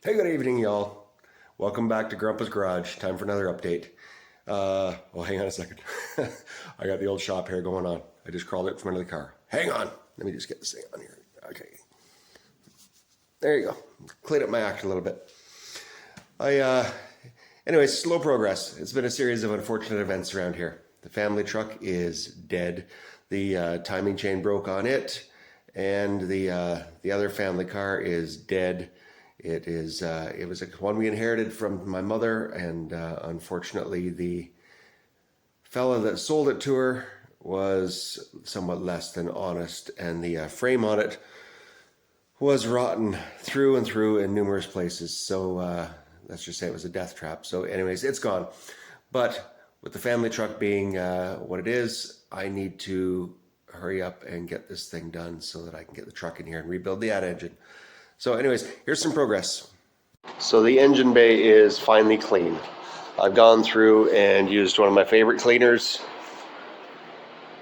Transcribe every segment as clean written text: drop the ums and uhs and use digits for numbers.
Hey, good evening, y'all. Welcome back to Grandpa's Garage. Time for another update. Well, hang on a second. I got the old shop hair going on. I just crawled out from under the car. Hang on. Let me just get this thing on here. Okay. There you go. Clean up my act a little bit. Anyways, slow progress. It's been a series of unfortunate events around here. The family truck is dead. The timing chain broke on it, and the other family car is dead. It was one we inherited from my mother, and unfortunately, the fella that sold it to her was somewhat less than honest, and the frame on it was rotten through and through in numerous places. So let's just say it was a death trap. So, anyways, it's gone. But with the family truck being what it is, I need to hurry up and get this thing done so that I can get the truck in here and rebuild the engine. So anyways, here's some progress. So the engine bay is finally clean. I've gone through and used one of my favorite cleaners,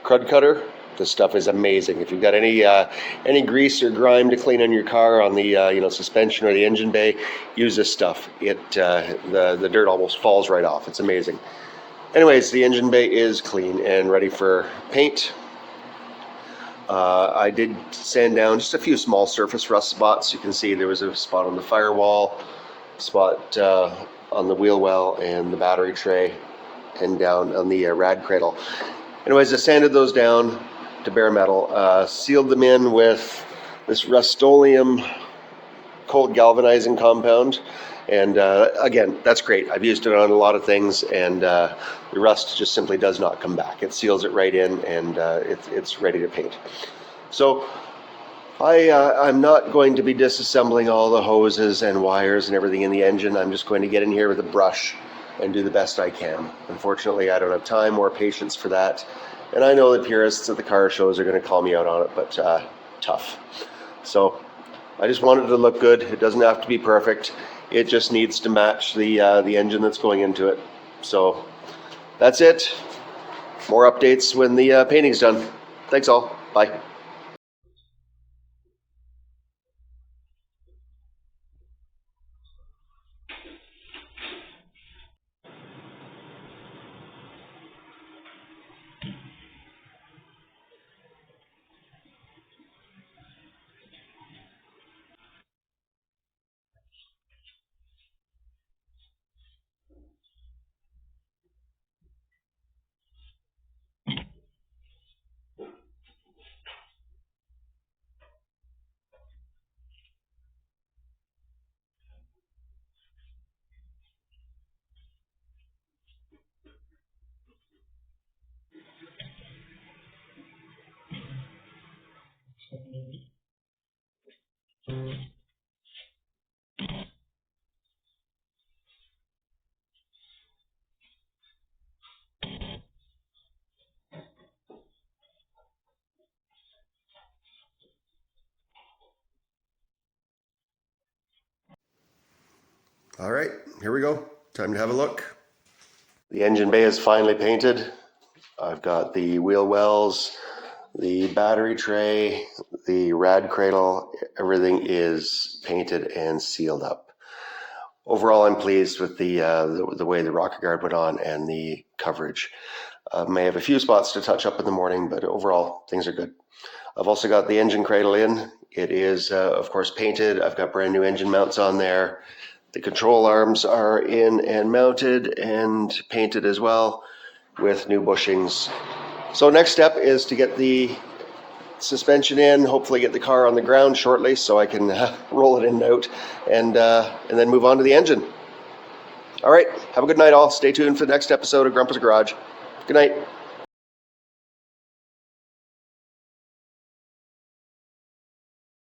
Crud Cutter. This stuff is amazing. If you've got any grease or grime to clean on your car, on the suspension or the engine bay, use this stuff. The dirt almost falls right off. It's amazing. Anyways, the engine bay is clean and ready for paint. I did sand down just a few small surface rust spots. You can see there was a spot on the firewall, spot on the wheel well and the battery tray, and down on the rad cradle. Anyways, I sanded those down to bare metal, sealed them in with this Rust-Oleum cold galvanizing compound. And again, that's great. I've used it on a lot of things, and the rust just simply does not come back. It seals it right in, and it's ready to paint. So I'm not going to be disassembling all the hoses and wires and everything in the engine. I'm just going to get in here with a brush and do the best I can. Unfortunately, I don't have time or patience for that. And I know the purists at the car shows are going to call me out on it, but tough. So I just want it to look good. It doesn't have to be perfect. It just needs to match the engine that's going into it. So that's it. More updates when the painting's done. Thanks all. Bye. All right, here we go. Time to have a look. The engine bay is finally painted. I've got the wheel wells, the battery tray, the rad cradle. Everything is painted and sealed up. Overall, I'm pleased with the way the rocker guard went on and the coverage. May have a few spots to touch up in the morning, but overall, things are good. I've also got the engine cradle in. It is, of course, painted. I've got brand new engine mounts on there. The control arms are in and mounted and painted as well with new bushings. So next step is to get the suspension in, hopefully get the car on the ground shortly so I can roll it in and out, and then move on to the engine. All right, have a good night all. Stay tuned for the next episode of Grandpa's Garage. Good night.